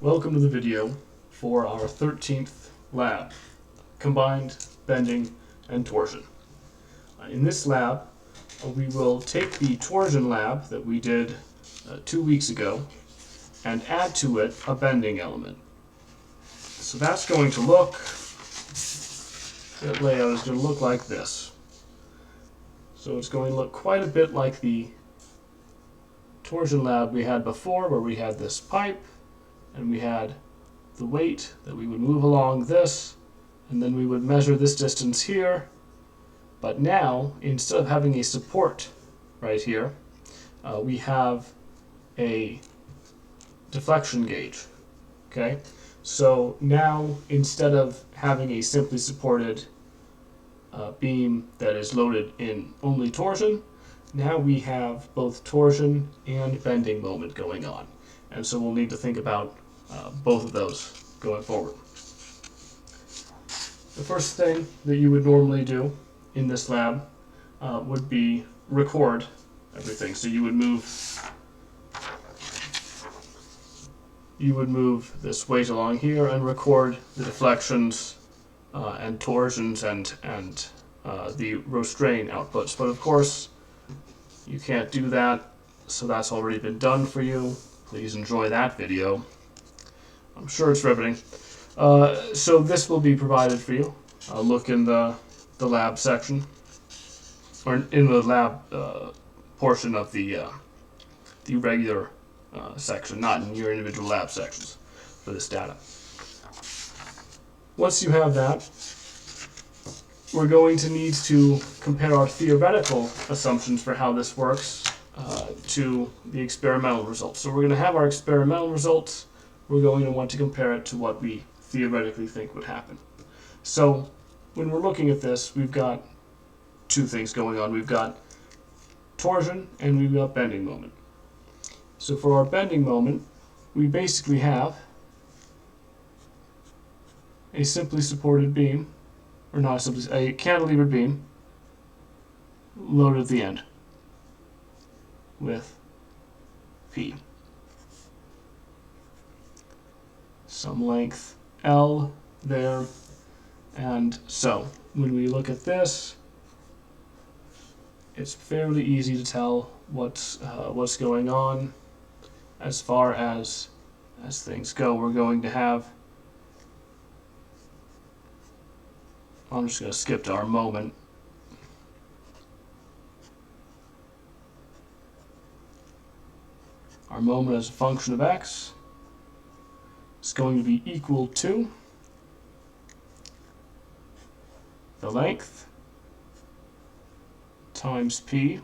Welcome to the video for our 13th lab, combined bending and torsion. In this lab, we will take the torsion lab that we did 2 weeks ago and add to it a bending element. So that's going to look, that layout is going to look like this. So it's going to look quite a bit like the torsion lab we had before, where we had this pipe and we had the weight that we would move along this, and then we would measure this distance here. But now, instead of having a support right here, we have a deflection gauge. Okay, so now instead of having a simply supported beam that is loaded in only torsion, now we have both torsion and bending moment going on. And so we'll need to think about both of those going forward. The first thing that you would normally do in this lab would be record everything. So you would move this weight along here and record the deflections and torsions and the restrain outputs. But of course, you can't do that, so that's already been done for you. Please enjoy that video. I'm sure it's riveting. So this will be provided for you. Look in the lab section, or in the lab portion of the regular section, not in your individual lab sections for this data. Once you have that, we're going to need to compare our theoretical assumptions for how this works to the experimental results. So we're going to have our experimental results. We're going to want to compare it to what we theoretically think would happen. So when we're looking at this, we've got two things going on. We've got torsion and we've got bending moment. So for our bending moment, we basically have a simply supported beam, or not simply, a cantilevered beam loaded at the end with P. Some length L there, and so when we look at this, it's fairly easy to tell what's going on as far as things go. We're going to have, I'm just going to skip to our moment. Our moment as a function of x is going to be equal to the length times p,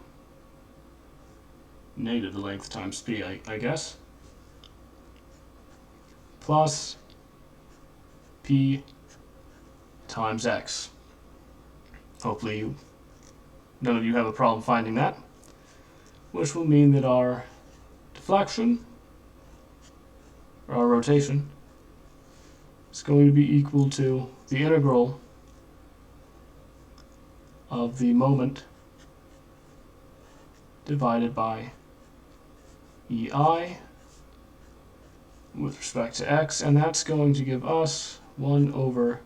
negative the length times p, I guess, plus p times x. Hopefully none of you have a problem finding that, which will mean that our deflection, or our rotation, is going to be equal to the integral of the moment divided by EI with respect to x, and that's going to give us 1 over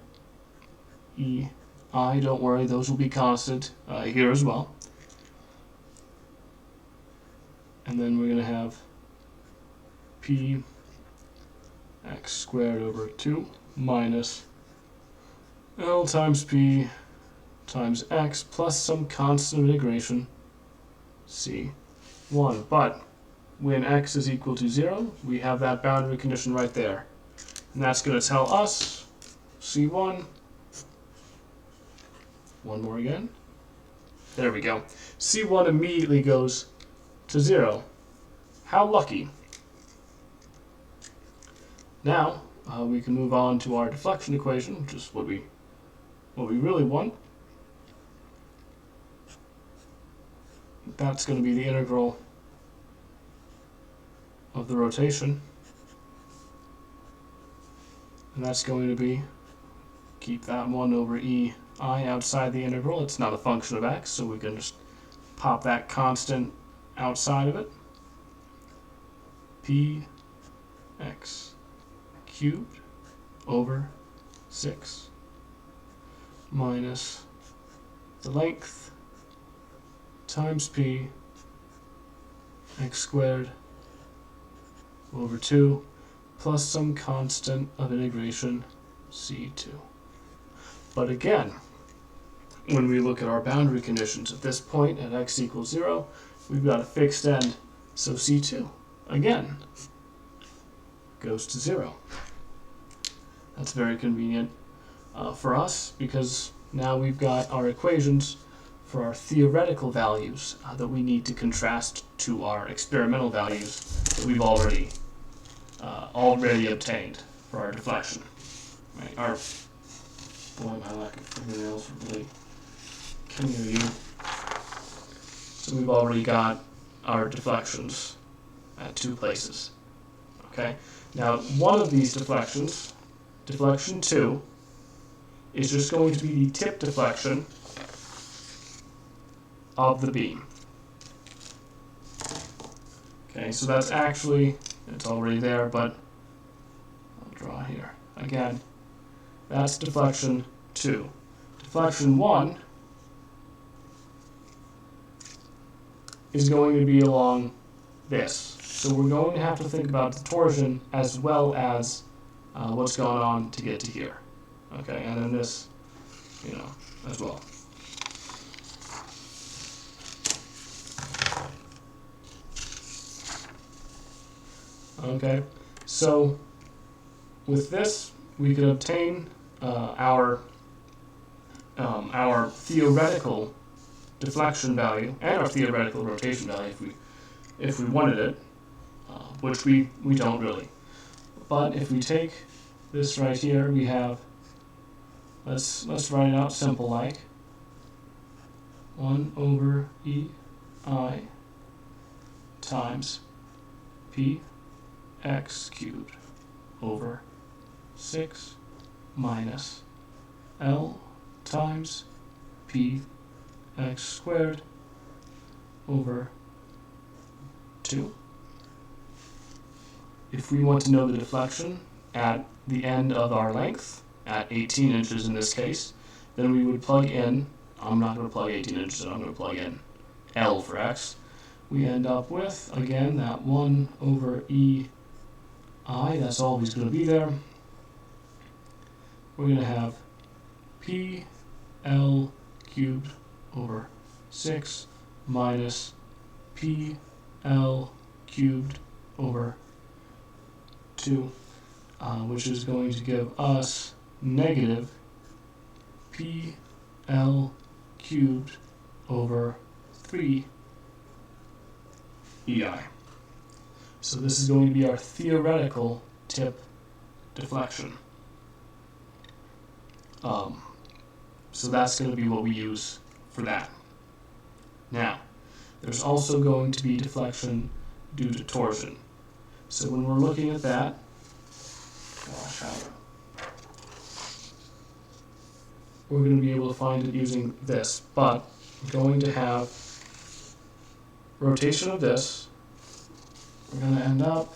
EI. Don't worry, those will be constant here as well. And then we're going to have P x squared over 2 minus L times P times x plus some constant of integration C1. But when x is equal to 0, we have that boundary condition right there. And that's going to tell us C1, one more again, there we go. C1 immediately goes to 0. How lucky. Now we can move on to our deflection equation, which is what we really want. That's going to be the integral of the rotation, and that's going to be, keep that 1 over EI outside the integral. It's not a function of x, so we can just pop that constant outside of it. P x cubed over 6 minus the length times p x squared over 2 plus some constant of integration c2. But again, when we look at our boundary conditions at this point at x equals 0, we've got a fixed end, so c2 again goes to 0. That's very convenient for us because now we've got our equations for our theoretical values that we need to contrast to our experimental values that we've already obtained for our deflection. Right? Boy, my lack of fingernails really killing you. So we've already got our deflections at 2 places. Okay. Now, one of these deflections, deflection 2, is just going to be the tip deflection of the beam. Okay, so that's actually, it's already there, but I'll draw here. Again, that's deflection 2. Deflection 1 is going to be along this. So we're going to have to think about the torsion as well as what's going on to get to here. Okay, and then this, as well. Okay, so with this, we can obtain our theoretical deflection value and our theoretical rotation value if we wanted it, which we don't really. But if we take this right here, we have, let's write it out simple like 1 over EI times P x cubed over 6 minus L times P x squared over 2. If we want to know the deflection at the end of our length, at 18 inches in this case, then we would plug in, I'm not going to plug 18 inches, I'm going to plug in L for x. We end up with, again, that 1 over EI, that's always going to be there. We're going to have PL cubed over 6 minus PL cubed over 2, which is going to give us negative PL cubed over 3 EI. So this is going to be our theoretical tip deflection. So that's going to be what we use for that. Now, there's also going to be deflection due to torsion. So when we're looking at that, we're going to be able to find it using this, but we're going to have rotation of this. We're going to end up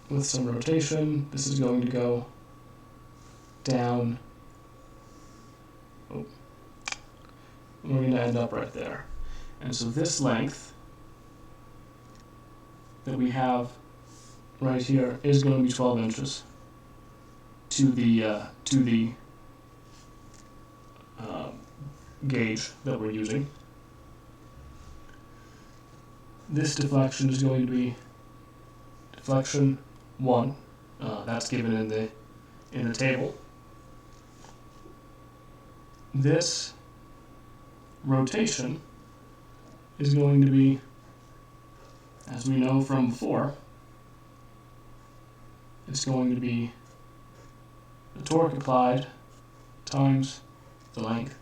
with some rotation. This is going to go down. Oh. We're going to end up right there. And so this length that we have right here is going to be 12 inches to the gauge that we're using. This deflection is going to be deflection 1. That's given in the table. This rotation is going to be, as we know from before, it's going to be the torque applied times the length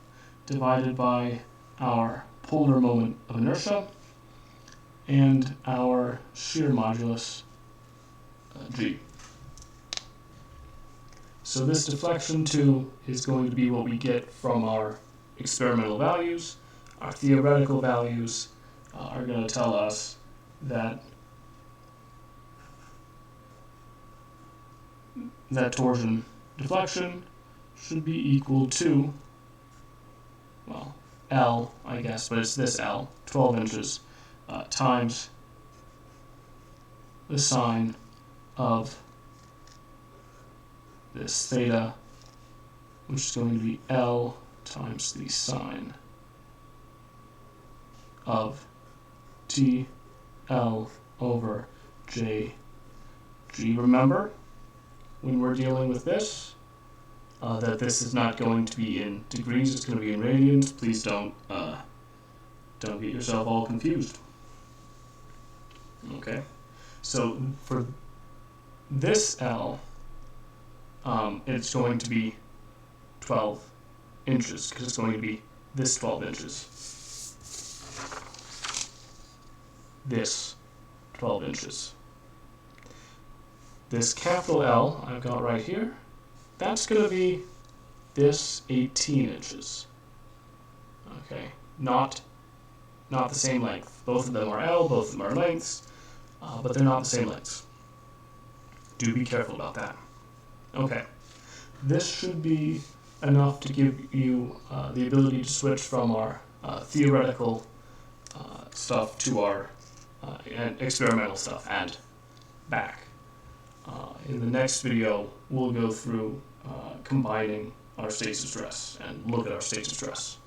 divided by our polar moment of inertia and our shear modulus G. So this deflection 2 is going to be what we get from our experimental values. Our theoretical values are going to tell us that that torsion deflection should be equal to, well, L, I guess, but it's this L, 12 inches, times the sine of this theta, which is going to be L times the sine of T L over J G. Remember, when we're dealing with this, that this is not going to be in degrees, it's going to be in radians. Please don't get yourself all confused. Okay, so for this L, it's going to be 12 inches, because it's going to be this 12 inches. This 12 inches. This capital L I've got right here, that's going to be this 18 inches. Okay, not the same length. Both of them are L, both of them are lengths, but they're not the same lengths. Do be careful about that. Okay, this should be enough to give you the ability to switch from our theoretical stuff to our experimental stuff and back. In the next video, we'll go through combining our states of stress and look at our states of stress.